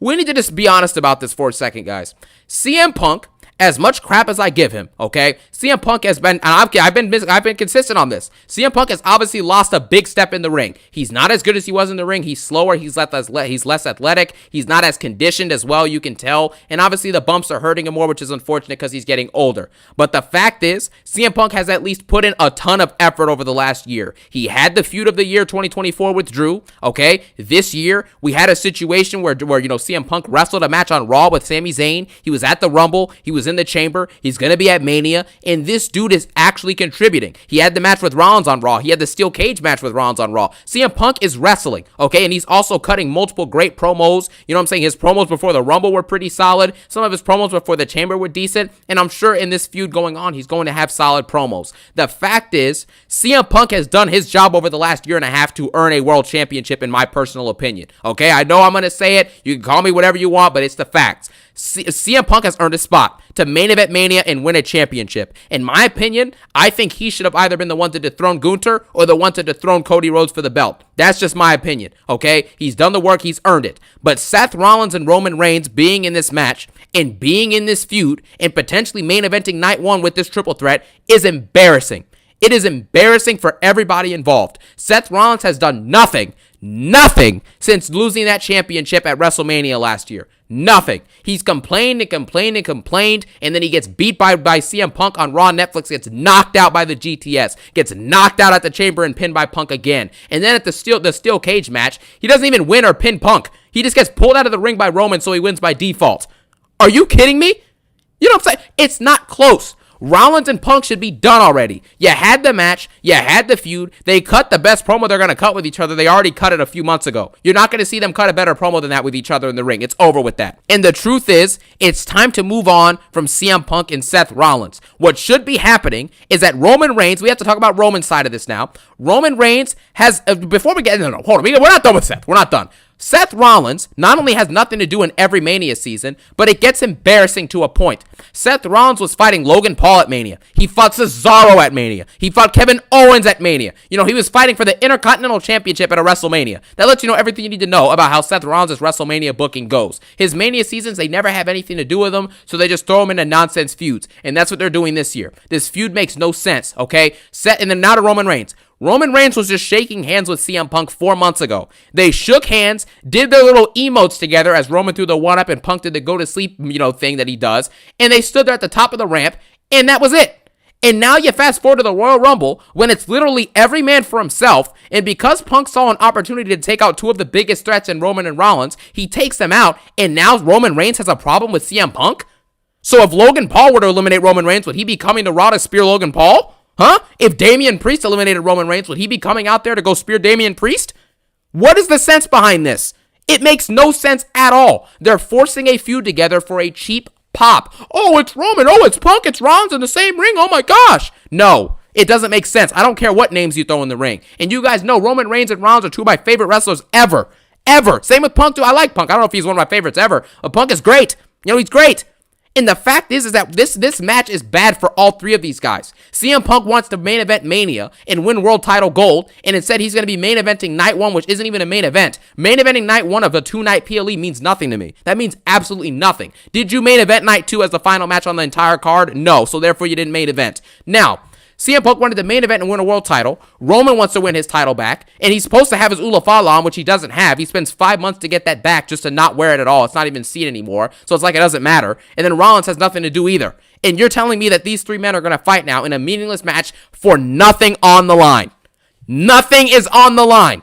We need to just be honest about this for a second, guys. CM Punk, as much crap as I give him, okay, CM Punk has been, and I've been consistent on this. CM Punk has obviously lost a big step in the ring. He's not as good as he was in the ring. He's slower. He's less athletic. He's not as conditioned as well, you can tell. And obviously the bumps are hurting him more, which is unfortunate because he's getting older. But the fact is, CM Punk has at least put in a ton of effort over the last year. He had the feud of the year 2024 with Drew, okay? This year, we had a situation where CM Punk wrestled a match on Raw with Sami Zayn. He was at the Rumble. He was in the Chamber. He's going to be at Mania. And this dude is actually contributing. He had the match with Rollins on Raw. He had the steel cage match with Rollins on Raw. CM Punk is wrestling, okay? And he's also cutting multiple great promos. You know what I'm saying? His promos before the Rumble were pretty solid. Some of his promos before the Chamber were decent. And I'm sure in this feud going on, he's going to have solid promos. The fact is, CM Punk has done his job over the last year and a half to earn a world championship, in my personal opinion, okay? I know I'm going to say it. You can call me whatever you want, but it's the facts. CM Punk has earned a spot to main event Mania and win a championship. In my opinion, I think he should have either been the one to dethrone Gunther or the one to dethrone Cody Rhodes for the belt. That's just my opinion, okay? He's done the work. He's earned it. But Seth Rollins and Roman Reigns being in this match and being in this feud and potentially main eventing night one with this triple threat is embarrassing. It is embarrassing for everybody involved. Seth Rollins has done nothing since losing that championship at WrestleMania last year. Nothing. He's complained, and then he gets beat by CM Punk on Raw. Netflix gets knocked out by the GTS, gets knocked out at the Chamber and pinned by Punk again. And then at the steel cage match, he doesn't even win or pin Punk. He just gets pulled out of the ring by Roman, so he wins by default. Are you kidding me? You know what I'm saying? It's not close. Rollins and Punk should be done already. You had the match. You had the feud. They cut the best promo they're going to cut with each other. They already cut it a few months ago. You're not going to see them cut a better promo than that with each other in the ring. It's over with that. And the truth is, it's time to move on from CM Punk and Seth Rollins. What should be happening is that Roman Reigns, we have to talk about Roman's side of this now. Roman Reigns has, before we get, no, hold on. We're not done with Seth. We're not done. Seth Rollins not only has nothing to do in every Mania season, but it gets embarrassing to a point. Seth Rollins was fighting Logan Paul at Mania. He fought Cesaro at Mania. He fought Kevin Owens at Mania. You know, he was fighting for the Intercontinental Championship at a WrestleMania. That lets you know everything you need to know about how Seth Rollins' WrestleMania booking goes. His Mania seasons, they never have anything to do with him, so they just throw him into nonsense feuds. And that's what they're doing this year. This feud makes no sense, okay? And then now to Roman Reigns. Roman Reigns was just shaking hands with CM Punk 4 months ago. They shook hands, did their little emotes together as Roman threw the one up and Punk did the go to sleep, thing that he does. And they stood there at the top of the ramp, and that was it. And now you fast forward to the Royal Rumble when it's literally every man for himself. And because Punk saw an opportunity to take out two of the biggest threats in Roman and Rollins, he takes them out. And now Roman Reigns has a problem with CM Punk? So if Logan Paul were to eliminate Roman Reigns, would he be coming to Raw to spear Logan Paul? Huh? If Damian Priest eliminated Roman Reigns, would he be coming out there to go spear Damian Priest? What is the sense behind this? It makes no sense at all. They're forcing a feud together for a cheap pop. Oh, it's Roman. Oh, it's Punk. It's Rollins in the same ring. Oh my gosh. No, it doesn't make sense. I don't care what names you throw in the ring. And you guys know Roman Reigns and Rollins are two of my favorite wrestlers ever. Ever. Same with Punk too. I like Punk. I don't know if he's one of my favorites ever, but Punk is great. He's great. And the fact is that this match is bad for all three of these guys. CM Punk wants to main event Mania and win world title gold, and instead he's going to be main eventing night one, which isn't even a main event. Main eventing night one of the 2-night PLE means nothing to me. That means absolutely nothing. Did you main event night two as the final match on the entire card? No, so therefore you didn't main event. Now, CM Punk wanted to main event and win a world title. Roman wants to win his title back, and he's supposed to have his Ulafala on, which he doesn't have. He spends 5 months to get that back just to not wear it at all. It's not even seen anymore, so it's like it doesn't matter. And then Rollins has nothing to do either. And you're telling me that these three men are going to fight now in a meaningless match for nothing on the line. Nothing is on the line.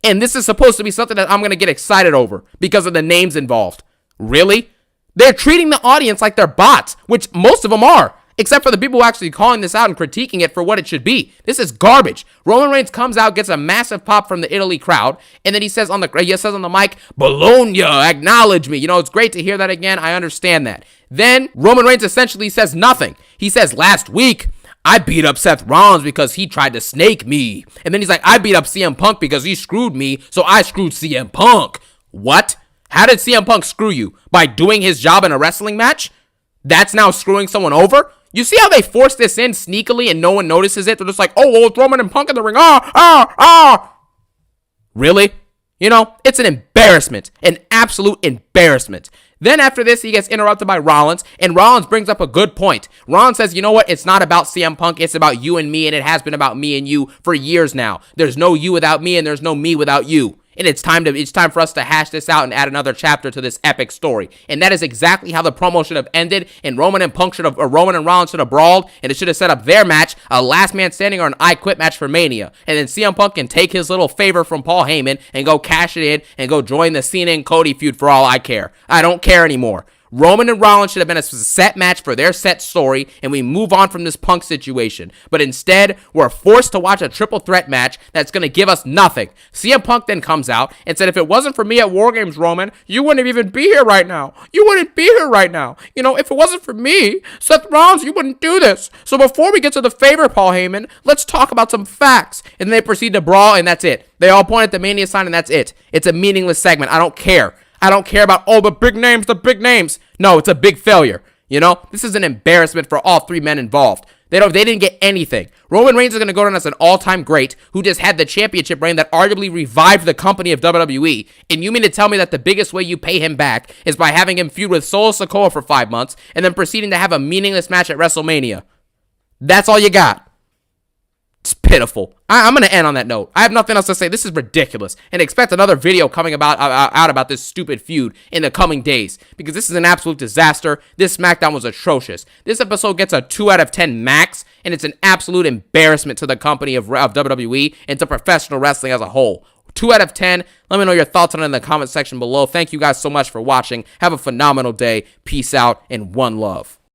And this is supposed to be something that I'm going to get excited over because of the names involved. Really? They're treating the audience like they're bots, which most of them are. Except for the people who are actually calling this out and critiquing it for what it should be. This is garbage. Roman Reigns comes out, gets a massive pop from the Italy crowd, and then he says on the mic, Bologna, acknowledge me. It's great to hear that again. I understand that. Then Roman Reigns essentially says nothing. He says, last week, I beat up Seth Rollins because he tried to snake me. And then he's like, I beat up CM Punk because he screwed me, so I screwed CM Punk. What? How did CM Punk screw you? By doing his job in a wrestling match? That's now screwing someone over? You see how they force this in sneakily and no one notices it? They're just like, oh, well, it's Roman and Punk in the ring. Really? You know, it's an embarrassment, an absolute embarrassment. Then after this, he gets interrupted by Rollins, and Rollins brings up a good point. Rollins says, you know what? It's not about CM Punk. It's about you and me, and it has been about me and you for years now. There's no you without me, and there's no me without you. And it's time for us to hash this out and add another chapter to this epic story. And that is exactly how the promo should have ended. And Roman and Rollins should have brawled, and it should have set up their match, a last man standing or an I Quit match for Mania. And then CM Punk can take his little favor from Paul Heyman and go cash it in and go join the Cena and Cody feud for all I care. I don't care anymore. Roman and Rollins should have been a set match for their set story, and we move on from this Punk situation. But instead, we're forced to watch a triple threat match that's going to give us nothing. CM Punk then comes out and said, if it wasn't for me at War Games, Roman, you wouldn't even be here right now. You wouldn't be here right now. You know, if it wasn't for me, Seth Rollins, you wouldn't do this. So before we get to the favor, Paul Heyman, let's talk about some facts. And then they proceed to brawl, and that's it. They all point at the Mania sign, and that's it. It's a meaningless segment. I don't care. I don't care about, the big names. No, it's a big failure. You know, this is an embarrassment for all three men involved. They didn't get anything. Roman Reigns is going to go down as an all-time great who just had the championship reign that arguably revived the company of WWE. And you mean to tell me that the biggest way you pay him back is by having him feud with Solo Sikoa for 5 months and then proceeding to have a meaningless match at WrestleMania? That's all you got. It's pitiful. I'm going to end on that note. I have nothing else to say. This is ridiculous. And expect another video coming out about this stupid feud in the coming days. Because this is an absolute disaster. This SmackDown was atrocious. This episode gets a 2 out of 10 max. And it's an absolute embarrassment to the company of WWE and to professional wrestling as a whole. 2 out of 10. Let me know your thoughts on it in the comment section below. Thank you guys so much for watching. Have a phenomenal day. Peace out and one love.